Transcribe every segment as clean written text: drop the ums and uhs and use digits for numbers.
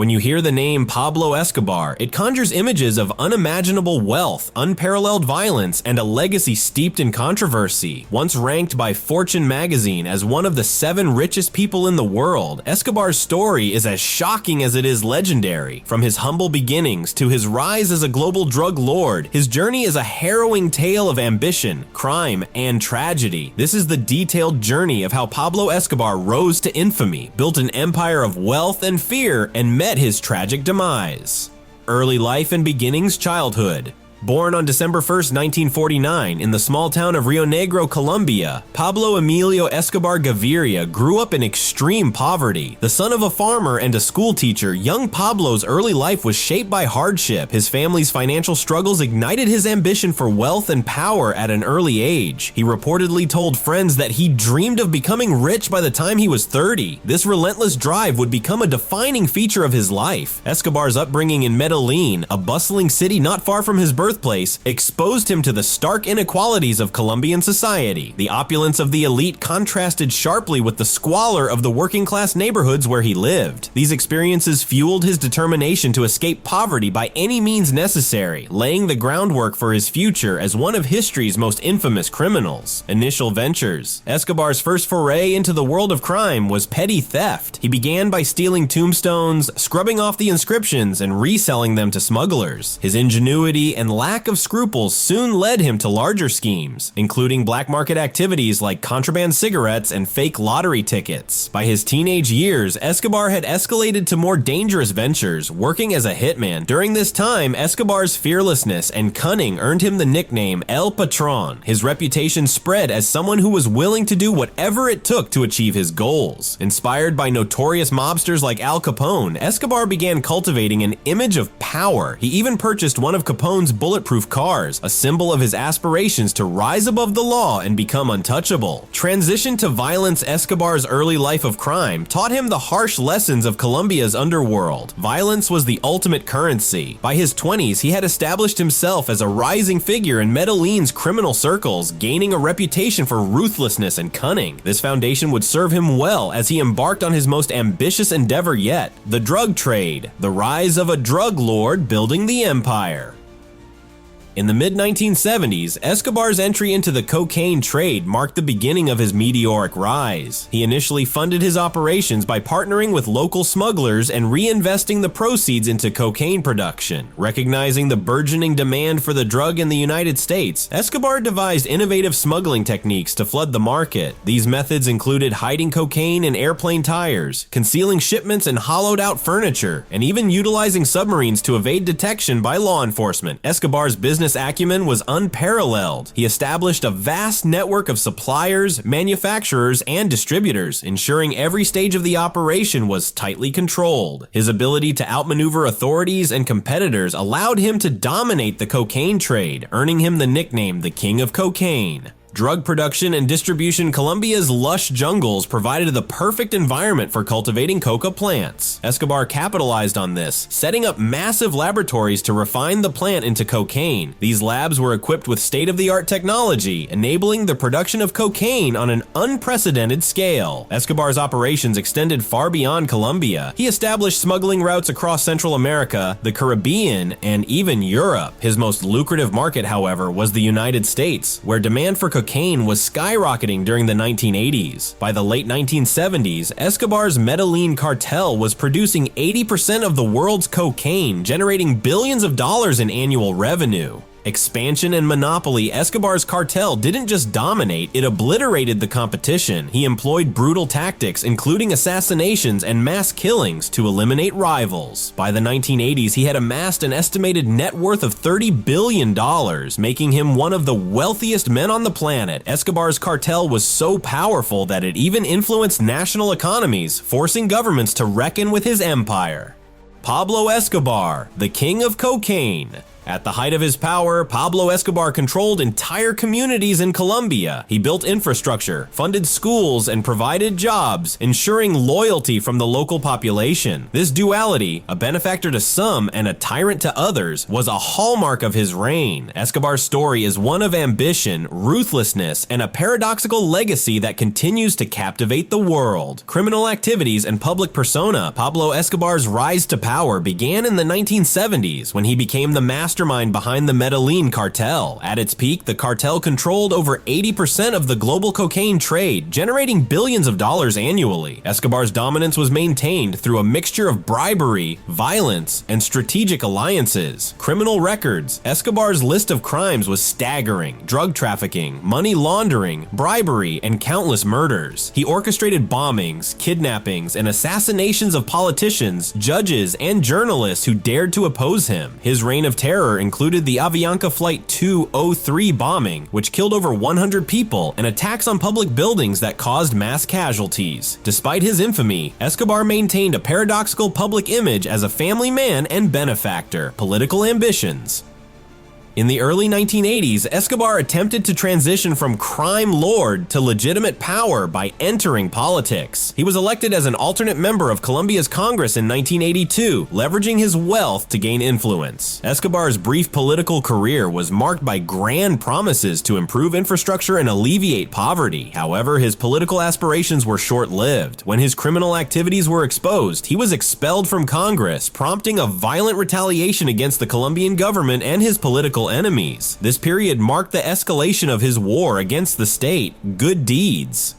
When you hear the name Pablo Escobar, it conjures images of unimaginable wealth, unparalleled violence, and a legacy steeped in controversy. Once ranked by Fortune magazine as one of the 7 richest people in the world, Escobar's story is as shocking as it is legendary. From his humble beginnings to his rise as a global drug lord, his journey is a harrowing tale of ambition, crime, and tragedy. This is the detailed journey of how Pablo Escobar rose to infamy, built an empire of wealth and fear, and met his tragic demise. Early life and beginnings. Childhood. Born on December 1st, 1949, in the small town of Rio Negro, Colombia, Pablo Emilio Escobar Gaviria grew up in extreme poverty. The son of a farmer and a school teacher, young Pablo's early life was shaped by hardship. His family's financial struggles ignited his ambition for wealth and power at an early age. He reportedly told friends that he dreamed of becoming rich by the time he was 30. This relentless drive would become a defining feature of his life. Escobar's upbringing in Medellin, a bustling city not far from his birthplace, exposed him to the stark inequalities of Colombian society. The opulence of the elite contrasted sharply with the squalor of the working-class neighborhoods where he lived. These experiences fueled his determination to escape poverty by any means necessary, laying the groundwork for his future as one of history's most infamous criminals. Initial ventures. Escobar's first foray into the world of crime was petty theft. He began by stealing tombstones, scrubbing off the inscriptions, and reselling them to smugglers. His ingenuity and lack of scruples soon led him to larger schemes, including black market activities like contraband cigarettes and fake lottery tickets. By his teenage years, Escobar had escalated to more dangerous ventures, working as a hitman. During this time, Escobar's fearlessness and cunning earned him the nickname El Patron. His reputation spread as someone who was willing to do whatever it took to achieve his goals. Inspired by notorious mobsters like Al Capone, Escobar began cultivating an image of power. He even purchased one of Capone's bulletproof cars, a symbol of his aspirations to rise above the law and become untouchable. Transition to violence. Escobar's early life of crime taught him the harsh lessons of Colombia's underworld. Violence was the ultimate currency. By his 20s, he had established himself as a rising figure in Medellin's criminal circles, gaining a reputation for ruthlessness and cunning. This foundation would serve him well as he embarked on his most ambitious endeavor yet, the drug trade, the rise of a drug lord building the empire. In the mid-1970s, Escobar's entry into the cocaine trade marked the beginning of his meteoric rise. He initially funded his operations by partnering with local smugglers and reinvesting the proceeds into cocaine production. Recognizing the burgeoning demand for the drug in the United States, Escobar devised innovative smuggling techniques to flood the market. These methods included hiding cocaine in airplane tires, concealing shipments in hollowed-out furniture, and even utilizing submarines to evade detection by law enforcement. Escobar's business acumen was unparalleled. He established a vast network of suppliers, manufacturers, and distributors, ensuring every stage of the operation was tightly controlled. His ability to outmaneuver authorities and competitors allowed him to dominate the cocaine trade, earning him the nickname the King of Cocaine. Drug production and distribution. Colombia's lush jungles provided the perfect environment for cultivating coca plants. Escobar capitalized on this, setting up massive laboratories to refine the plant into cocaine. These labs were equipped with state-of-the-art technology, enabling the production of cocaine on an unprecedented scale. Escobar's operations extended far beyond Colombia. He established smuggling routes across Central America, the Caribbean, and even Europe. His most lucrative market, however, was the United States, where demand for cocaine was skyrocketing during the 1980s. By the late 1970s, Escobar's Medellin cartel was producing 80% of the world's cocaine, generating billions of dollars in annual revenue. Expansion and monopoly. Escobar's cartel didn't just dominate, it obliterated the competition. He employed brutal tactics, including assassinations and mass killings, to eliminate rivals. By the 1980s, he had amassed an estimated net worth of $30 billion, making him one of the wealthiest men on the planet. Escobar's cartel was so powerful that it even influenced national economies, forcing governments to reckon with his empire. Pablo Escobar, the King of Cocaine. At the height of his power, Pablo Escobar controlled entire communities in Colombia. He built infrastructure, funded schools, and provided jobs, ensuring loyalty from the local population. This duality, a benefactor to some and a tyrant to others, was a hallmark of his reign. Escobar's story is one of ambition, ruthlessness, and a paradoxical legacy that continues to captivate the world. Criminal activities and public persona. Pablo Escobar's rise to power began in the 1970s when he became the mastermind behind the Medellin cartel. At its peak, the cartel controlled over 80% of the global cocaine trade, generating billions of dollars annually. Escobar's dominance was maintained through a mixture of bribery, violence, and strategic alliances. Criminal records. Escobar's list of crimes was staggering: drug trafficking, money laundering, bribery, and countless murders. He orchestrated bombings, kidnappings, and assassinations of politicians, judges, and journalists who dared to oppose him. His reign of terror included the Avianca Flight 203 bombing, which killed over 100 people, and attacks on public buildings that caused mass casualties. Despite his infamy, Escobar maintained a paradoxical public image as a family man and benefactor. Political ambitions. In the early 1980s, Escobar attempted to transition from crime lord to legitimate power by entering politics. He was elected as an alternate member of Colombia's Congress in 1982, leveraging his wealth to gain influence. Escobar's brief political career was marked by grand promises to improve infrastructure and alleviate poverty. However, his political aspirations were short-lived. When his criminal activities were exposed, he was expelled from Congress, prompting a violent retaliation against the Colombian government and his political enemies. This period marked the escalation of his war against the state. Good deeds.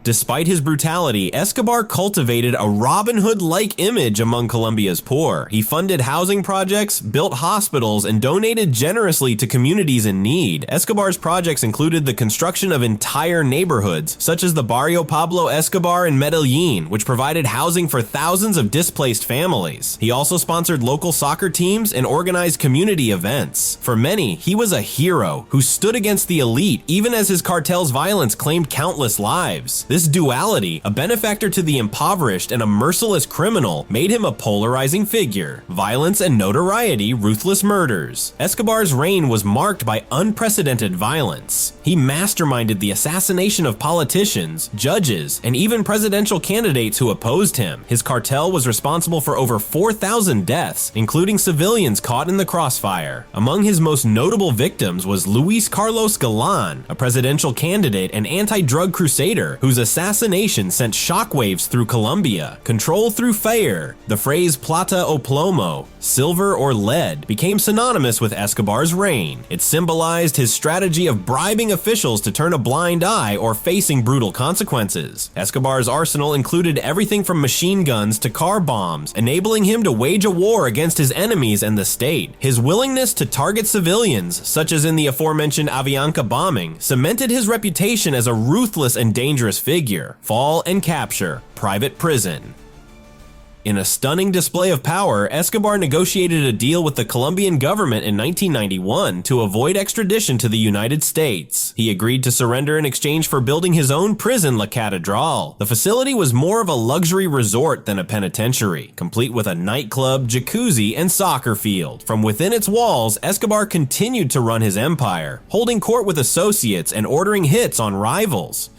Despite his brutality, Escobar cultivated a Robin Hood-like image among Colombia's poor. He funded housing projects, built hospitals, and donated generously to communities in need. Escobar's projects included the construction of entire neighborhoods, such as the Barrio Pablo Escobar in Medellin, which provided housing for thousands of displaced families. He also sponsored local soccer teams and organized community events. For many, he was a hero who stood against the elite, even as his cartel's violence claimed countless lives. This duality, a benefactor to the impoverished and a merciless criminal, made him a polarizing figure. Violence and notoriety, ruthless murders. Escobar's reign was marked by unprecedented violence. He masterminded the assassination of politicians, judges, and even presidential candidates who opposed him. His cartel was responsible for over 4,000 deaths, including civilians caught in the crossfire. Among his most notable victims was Luis Carlos Galan, a presidential candidate and anti-drug crusader whose assassination sent shockwaves through Colombia. Control through fire. The phrase plata o plomo, silver or lead, became synonymous with Escobar's reign. It symbolized his strategy of bribing officials to turn a blind eye or facing brutal consequences. Escobar's arsenal included everything from machine guns to car bombs, enabling him to wage a war against his enemies and the state. His willingness to target civilians, such as in the aforementioned Avianca bombing, cemented his reputation as a ruthless and dangerous figure. Fall and capture. Private prison. In a stunning display of power, Escobar negotiated a deal with the Colombian government in 1991 to avoid extradition to the United States. He agreed to surrender in exchange for building his own prison, La Catedral. The facility was more of a luxury resort than a penitentiary, complete with a nightclub, jacuzzi, and soccer field. From within its walls, Escobar continued to run his empire, holding court with associates and ordering hits on rivals.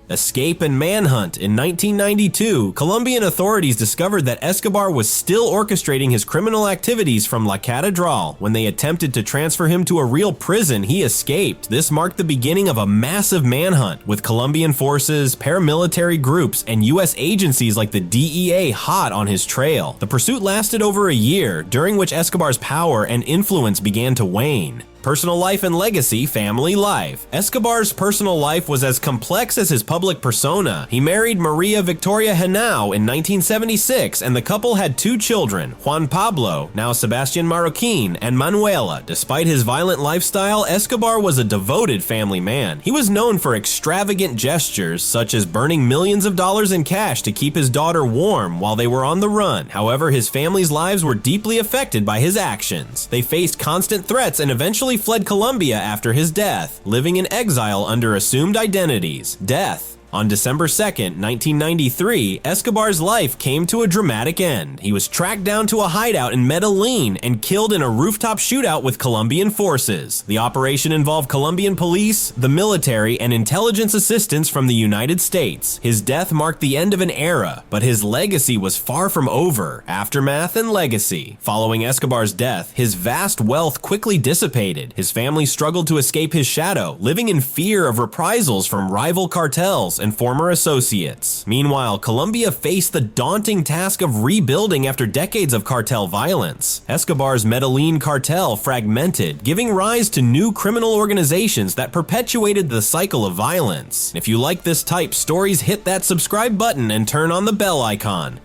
Escape and manhunt. In 1992, Colombian authorities discovered that Escobar was still orchestrating his criminal activities from La Catedral. When they attempted to transfer him to a real prison, he escaped. This marked the beginning of a massive manhunt, with Colombian forces, paramilitary groups, and U.S. agencies like the DEA hot on his trail. The pursuit lasted over a year, during which Escobar's power and influence began to wane. Personal life and legacy. Family life. Escobar's personal life was as complex as his public persona. He married Maria Victoria Henao in 1976, and the couple had 2 children, Juan Pablo, now Sebastian Marroquin, and Manuela. Despite his violent lifestyle, Escobar was a devoted family man. He was known for extravagant gestures, such as burning millions of dollars in cash to keep his daughter warm while they were on the run. However, his family's lives were deeply affected by his actions. They faced constant threats and eventually fled Colombia after his death, living in exile under assumed identities. Death. On December 2nd, 1993, Escobar's life came to a dramatic end. He was tracked down to a hideout in Medellin and killed in a rooftop shootout with Colombian forces. The operation involved Colombian police, the military, and intelligence assistance from the United States. His death marked the end of an era, but his legacy was far from over. Aftermath and legacy. Following Escobar's death, his vast wealth quickly dissipated. His family struggled to escape his shadow, living in fear of reprisals from rival cartels and former associates. Meanwhile, Colombia faced the daunting task of rebuilding after decades of cartel violence. Escobar's Medellin cartel fragmented, giving rise to new criminal organizations that perpetuated the cycle of violence. If you like this type stories, hit that subscribe button and turn on the bell icon.